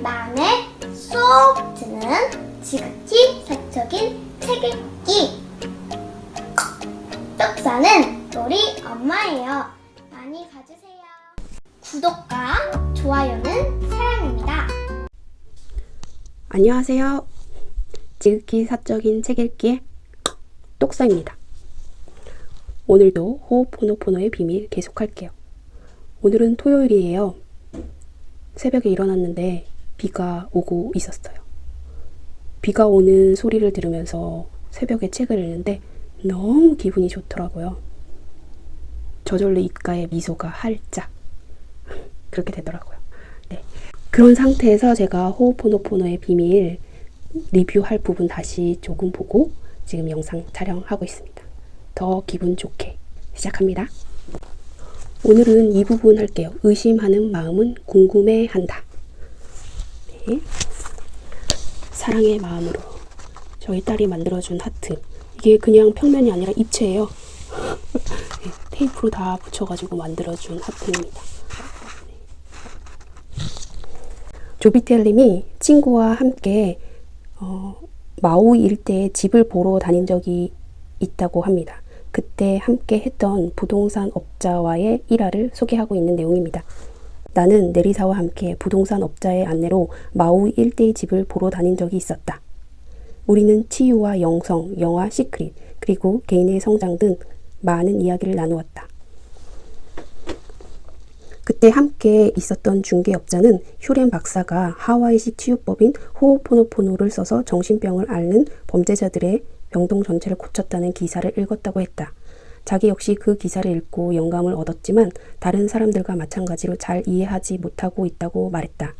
마음에 쏙 드는 지극히 사적인 책 읽기. 떡사는 우리 엄마예요. 많이 봐주세요. 구독과 좋아요는 사랑입니다. 안녕하세요. 지극히 사적인 책 읽기의 똑사입니다. 오늘도 호흡포노포노의 비밀 계속할게요. 오늘은 토요일이에요. 새벽에 일어났는데 비가 오고 있었어요. 비가 오는 소리를 들으면서 새벽에 책을 읽는데 너무 기분이 좋더라고요. 저절로 입가에 미소가 활짝 그렇게 되더라고요. 네. 그런 상태에서 제가 호흡포노포노의 비밀 리뷰할 부분 다시 조금 보고 지금 영상 촬영하고 있습니다. 더 기분 좋게 시작합니다. 오늘은 이 부분 할게요. 의심하는 마음은 궁금해한다. 네. 사랑의 마음으로 저희 딸이 만들어준 하트. 이게 그냥 평면이 아니라 입체예요. 네, 테이프로 다 붙여가지고 만들어준 하트입니다. 조비텔님이 친구와 함께 마우이 일대에 집을 보러 다닌 적이 있다고 합니다. 그때 함께 했던 부동산 업자와의 일화를 소개하고 있는 내용입니다. 나는 내리사와 함께 부동산 업자의 안내로 마우이 일대의 집을 보러 다닌 적이 있었다. 우리는 치유와 영성, 영화 시크릿, 그리고 개인의 성장 등 많은 이야기를 나누었다. 그때 함께 있었던 중개업자는 휴렌 박사가 하와이식 치유법인 호호포노포노를 써서 정신병을 앓는 범죄자들의 병동 전체를 고쳤다는 기사를 읽었다고 했다. 자기 역시 그 기사를 읽고 영감을 얻었지만 다른 사람들과 마찬가지로 잘 이해하지 못하고 있다고 말했다.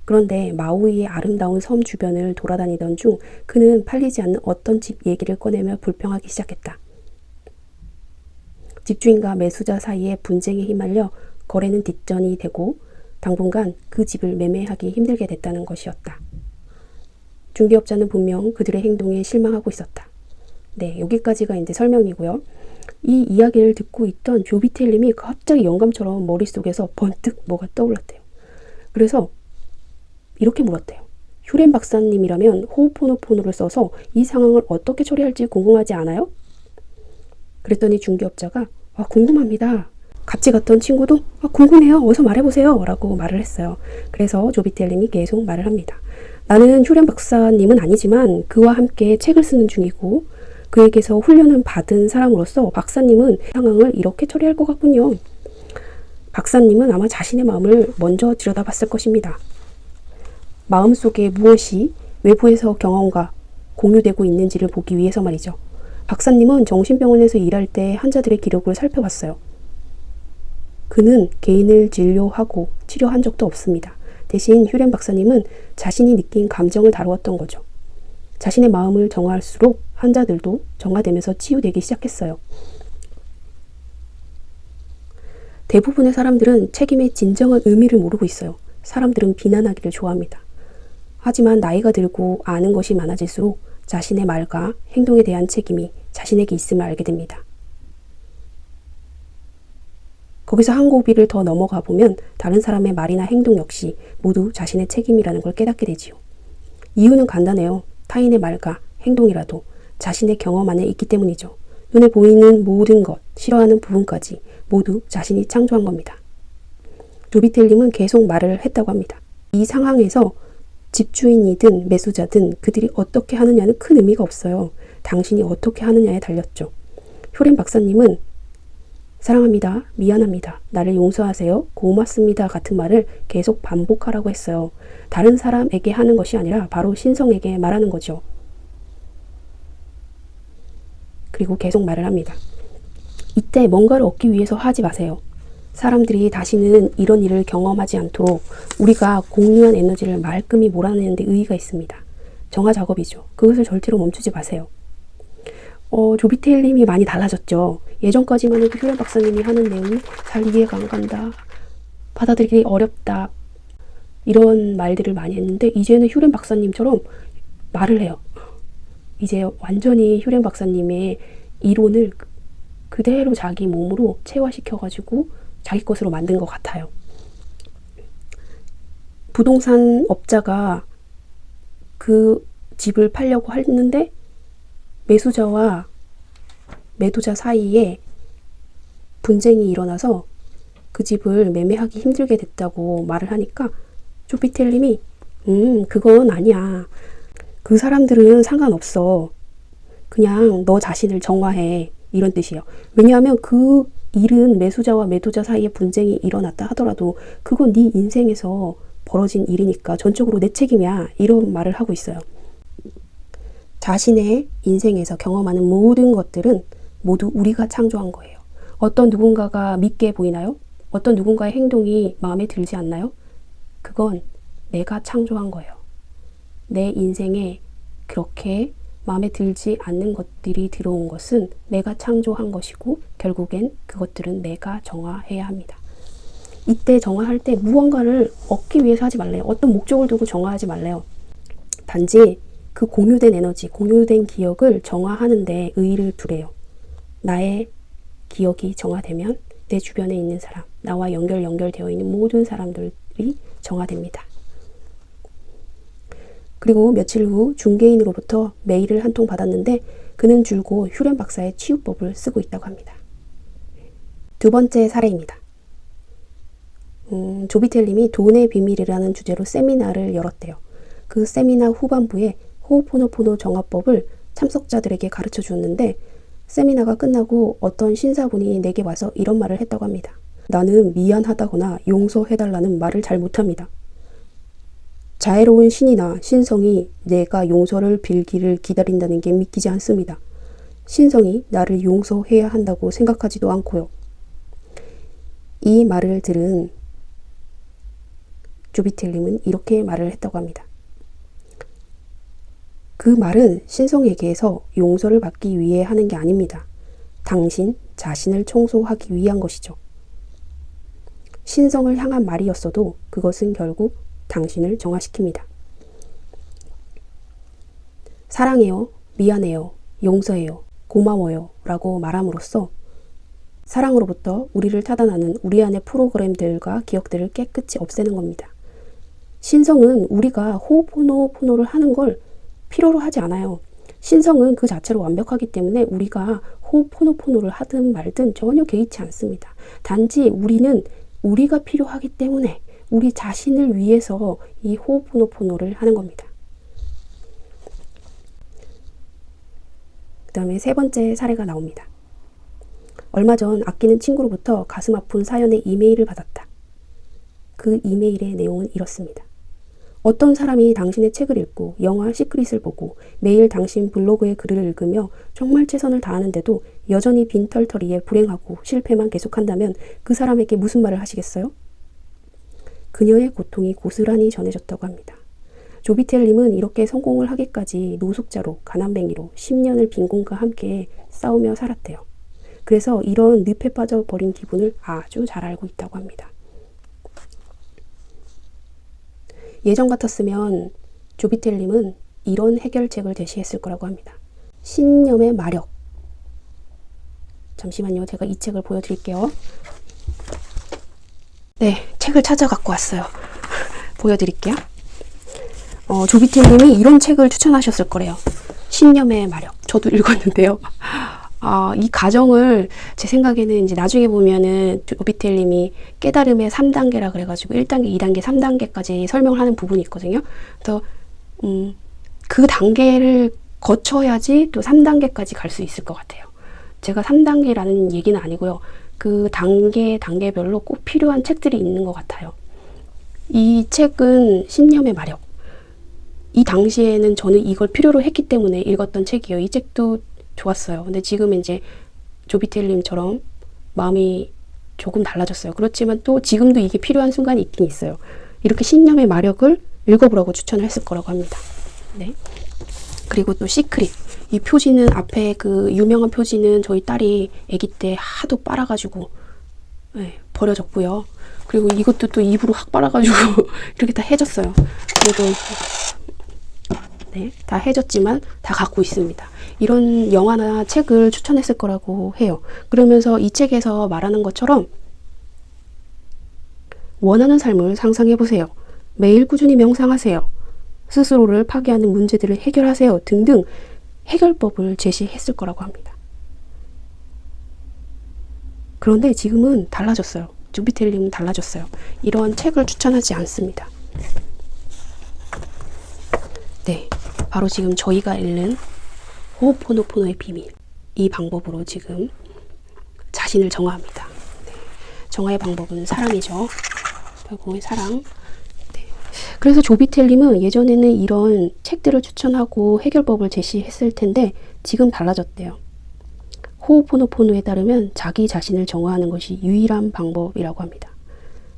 그런데 마우이의 아름다운 섬 주변을 돌아다니던 중 그는 팔리지 않는 어떤 집 얘기를 꺼내며 불평하기 시작했다. 집주인과 매수자 사이에 분쟁에 휘말려 거래는 뒷전이 되고 당분간 그 집을 매매하기 힘들게 됐다는 것이었다. 중개업자는 분명 그들의 행동에 실망하고 있었다. 네, 여기까지가 이제 설명이고요. 이 이야기를 듣고 있던 조비텔님이 갑자기 영감처럼 머릿속에서 번뜩 뭐가 떠올랐대요. 그래서 이렇게 물었대요. 휴렌 박사님이라면 호호포노포노를 써서 이 상황을 어떻게 처리할지 궁금하지 않아요? 그랬더니 중개업자가 궁금합니다. 같이 갔던 친구도 궁금해요. 어서 말해보세요. 라고 말을 했어요. 그래서 조비텔님이 계속 말을 합니다. 나는 휴렌 박사님은 아니지만 그와 함께 책을 쓰는 중이고 그에게서 훈련을 받은 사람으로서 박사님은 상황을 이렇게 처리할 것 같군요. 박사님은 아마 자신의 마음을 먼저 들여다봤을 것입니다. 마음속에 무엇이 외부에서 경험과 공유되고 있는지를 보기 위해서 말이죠. 박사님은 정신병원에서 일할 때 환자들의 기록을 살펴봤어요. 그는 개인을 진료하고 치료한 적도 없습니다. 대신 휴렌 박사님은 자신이 느낀 감정을 다루었던 거죠. 자신의 마음을 정화할수록 환자들도 정화되면서 치유되기 시작했어요. 대부분의 사람들은 책임의 진정한 의미를 모르고 있어요. 사람들은 비난하기를 좋아합니다. 하지만 나이가 들고 아는 것이 많아질수록 자신의 말과 행동에 대한 책임이 자신에게 있음을 알게 됩니다. 거기서 한 고비를 더 넘어가 보면 다른 사람의 말이나 행동 역시 모두 자신의 책임이라는 걸 깨닫게 되지요. 이유는 간단해요. 타인의 말과 행동이라도 자신의 경험 안에 있기 때문이죠. 눈에 보이는 모든 것, 싫어하는 부분까지 모두 자신이 창조한 겁니다. 조비텔님은 계속 말을 했다고 합니다. 이 상황에서 집주인이든 매수자든 그들이 어떻게 하느냐는 큰 의미가 없어요. 당신이 어떻게 하느냐에 달렸죠. 휴렌 박사님은 사랑합니다. 미안합니다. 나를 용서하세요. 고맙습니다. 같은 말을 계속 반복하라고 했어요. 다른 사람에게 하는 것이 아니라 바로 신성에게 말하는 거죠. 그리고 계속 말을 합니다. 이때 뭔가를 얻기 위해서 하지 마세요. 사람들이 다시는 이런 일을 경험하지 않도록 우리가 공유한 에너지를 말끔히 몰아내는 데 의의가 있습니다. 정화 작업이죠. 그것을 절대로 멈추지 마세요. 조비텔님이 많이 달라졌죠. 예전까지만 해도 휴렌 박사님이 하는 내용이 잘 이해가 안 간다. 받아들이기 어렵다. 이런 말들을 많이 했는데 이제는 휴렌 박사님처럼 말을 해요. 이제 완전히 휴렌 박사님의 이론을 그대로 자기 몸으로 체화시켜가지고 자기 것으로 만든 것 같아요. 부동산 업자가 그 집을 팔려고 했는데 매수자와 매도자 사이에 분쟁이 일어나서 그 집을 매매하기 힘들게 됐다고 말을 하니까 조피텔님이 그건 아니야. 그 사람들은 상관없어. 그냥 너 자신을 정화해. 이런 뜻이에요. 왜냐하면 그 일은 매수자와 매도자 사이에 분쟁이 일어났다 하더라도 그건 네 인생에서 벌어진 일이니까 전적으로 내 책임이야. 이런 말을 하고 있어요. 자신의 인생에서 경험하는 모든 것들은 모두 우리가 창조한 거예요. 어떤 누군가가 밉게 보이나요? 어떤 누군가의 행동이 마음에 들지 않나요? 그건 내가 창조한 거예요. 내 인생에 그렇게 마음에 들지 않는 것들이 들어온 것은 내가 창조한 것이고 결국엔 그것들은 내가 정화해야 합니다. 이때 정화할 때 무언가를 얻기 위해서 하지 말래요. 어떤 목적을 두고 정화하지 말래요. 단지 그 공유된 에너지, 공유된 기억을 정화하는 데 의의를 두래요. 나의 기억이 정화되면 내 주변에 있는 사람, 나와 연결되어 있는 모든 사람들이 정화됩니다. 그리고 며칠 후 중개인으로부터 메일을 한 통 받았는데 그는 줄곧 휴렌 박사의 치유법을 쓰고 있다고 합니다. 두 번째 사례입니다. 조비텔님이 돈의 비밀이라는 주제로 세미나를 열었대요. 그 세미나 후반부에 호오포노포노 정화법을 참석자들에게 가르쳐 주었는데 세미나가 끝나고 어떤 신사분이 내게 와서 이런 말을 했다고 합니다. 나는 미안하다거나 용서해달라는 말을 잘 못합니다. 자애로운 신이나 신성이 내가 용서를 빌기를 기다린다는 게 믿기지 않습니다. 신성이 나를 용서해야 한다고 생각하지도 않고요. 이 말을 들은 조비텔님은 이렇게 말을 했다고 합니다. 그 말은 신성에게서 용서를 받기 위해 하는 게 아닙니다. 당신 자신을 청소하기 위한 것이죠. 신성을 향한 말이었어도 그것은 결국 당신을 정화시킵니다. 사랑해요, 미안해요, 용서해요, 고마워요 라고 말함으로써 사랑으로부터 우리를 타단하는 우리 안의 프로그램들과 기억들을 깨끗이 없애는 겁니다. 신성은 우리가 호오포노포노를 하는 걸 필요로 하지 않아요. 신성은 그 자체로 완벽하기 때문에 우리가 호오포노포노를 하든 말든 전혀 개의치 않습니다. 단지 우리는 우리가 필요하기 때문에 우리 자신을 위해서 이 호오포노포노를 하는 겁니다. 그 다음에 세 번째 사례가 나옵니다. 얼마 전 아끼는 친구로부터 가슴 아픈 사연의 이메일을 받았다. 그 이메일의 내용은 이렇습니다. 어떤 사람이 당신의 책을 읽고 영화 시크릿을 보고 매일 당신 블로그의 글을 읽으며 정말 최선을 다하는데도 여전히 빈털터리에 불행하고 실패만 계속한다면 그 사람에게 무슨 말을 하시겠어요? 그녀의 고통이 고스란히 전해졌다고 합니다. 조비텔님은 이렇게 성공을 하기까지 노숙자로 가난뱅이로 10년을 빈곤과 함께 싸우며 살았대요. 그래서 이런 늪에 빠져버린 기분을 아주 잘 알고 있다고 합니다. 예전 같았으면 조비텔님은 이런 해결책을 제시했을 거라고 합니다. 신념의 마력. 잠시만요. 제가 이 책을 보여드릴게요. 네, 책을 찾아 갖고 왔어요. 보여드릴게요. 조비텔님이 이런 책을 추천하셨을 거래요. 신념의 마력. 저도 읽었는데요. 이 과정을 제 생각에는 이제 나중에 보면은 조비텔님이 깨달음의 3단계라 그래가지고 1단계, 2단계, 3단계까지 설명을 하는 부분이 있거든요. 그래서 그 단계를 거쳐야지 또 3단계까지 갈 수 있을 것 같아요. 제가 3단계라는 얘기는 아니고요. 그 단계별로 꼭 필요한 책들이 있는 것 같아요. 이 책은 신념의 마력. 이 당시에는 저는 이걸 필요로 했기 때문에 읽었던 책이에요. 이 책도 좋았어요. 근데 지금 이제 조비텔님처럼 마음이 조금 달라졌어요. 그렇지만 또 지금도 이게 필요한 순간이 있긴 있어요. 이렇게 신념의 마력을 읽어보라고 추천을 했을 거라고 합니다. 네. 그리고 또 시크릿. 이 표지는 앞에 그 유명한 표지는 저희 딸이 아기 때 하도 빨아가지고 버려졌고요. 그리고 이것도 또 입으로 확 빨아가지고 이렇게 다 해졌어요. 그래도 네, 다 해졌지만 다 갖고 있습니다. 이런 영화나 책을 추천했을 거라고 해요. 그러면서 이 책에서 말하는 것처럼 원하는 삶을 상상해 보세요. 매일 꾸준히 명상하세요. 스스로를 파괴하는 문제들을 해결하세요. 등등 해결법을 제시했을 거라고 합니다. 그런데 지금은 달라졌어요. 주피텔님은 달라졌어요. 이런 책을 추천하지 않습니다. 네, 바로 지금 저희가 읽는 호호포노포노의 비밀, 이 방법으로 지금 자신을 정화합니다. 네, 정화의 방법은 사랑이죠. 결국은 사랑. 네. 그래서 조비텔님은 예전에는 이런 책들을 추천하고 해결법을 제시했을 텐데 지금 달라졌대요. 호호포노포노에 따르면 자기 자신을 정화하는 것이 유일한 방법이라고 합니다.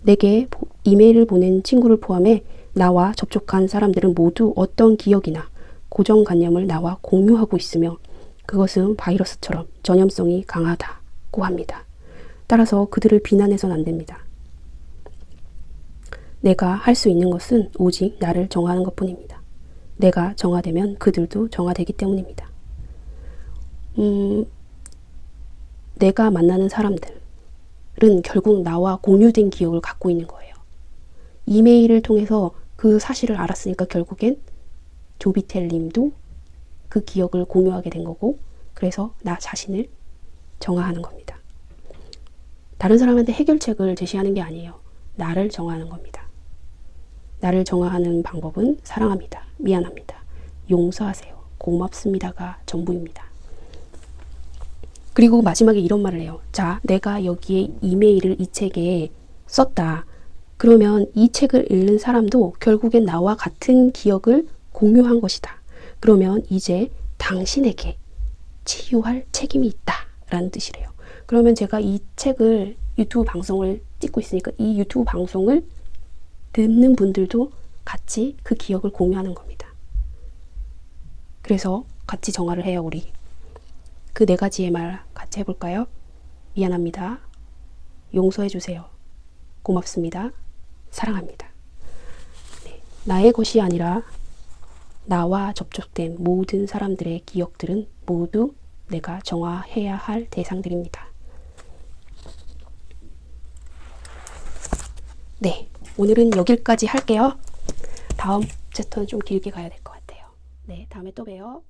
내게 이메일을 보낸 친구를 포함해 나와 접촉한 사람들은 모두 어떤 기억이나 고정관념을 나와 공유하고 있으며 그것은 바이러스처럼 전염성이 강하다고 합니다. 따라서 그들을 비난해서는 안 됩니다. 내가 할 수 있는 것은 오직 나를 정화하는 것뿐입니다. 내가 정화되면 그들도 정화되기 때문입니다. 내가 만나는 사람들은 결국 나와 공유된 기억을 갖고 있는 거예요. 이메일을 통해서 그 사실을 알았으니까 결국엔 조비텔님도 그 기억을 공유하게 된 거고, 그래서 나 자신을 정화하는 겁니다. 다른 사람한테 해결책을 제시하는 게 아니에요. 나를 정화하는 겁니다. 나를 정화하는 방법은 사랑합니다. 미안합니다. 용서하세요. 고맙습니다가 전부입니다. 그리고 마지막에 이런 말을 해요. 자, 내가 여기에 이메일을 이 책에 썼다. 그러면 이 책을 읽는 사람도 결국엔 나와 같은 기억을 공유한 것이다. 그러면 이제 당신에게 치유할 책임이 있다. 라는 뜻이래요. 그러면 제가 이 책을 유튜브 방송을 찍고 있으니까 이 유튜브 방송을 듣는 분들도 같이 그 기억을 공유하는 겁니다. 그래서 같이 정화를 해요, 우리. 그 네 가지의 말 같이 해볼까요? 미안합니다. 용서해주세요. 고맙습니다. 사랑합니다. 네, 나의 것이 아니라 나와 접촉된 모든 사람들의 기억들은 모두 내가 정화해야 할 대상들입니다. 네, 오늘은 여기까지 할게요. 다음 챕터는 좀 길게 가야 될 것 같아요. 네, 다음에 또 봬요.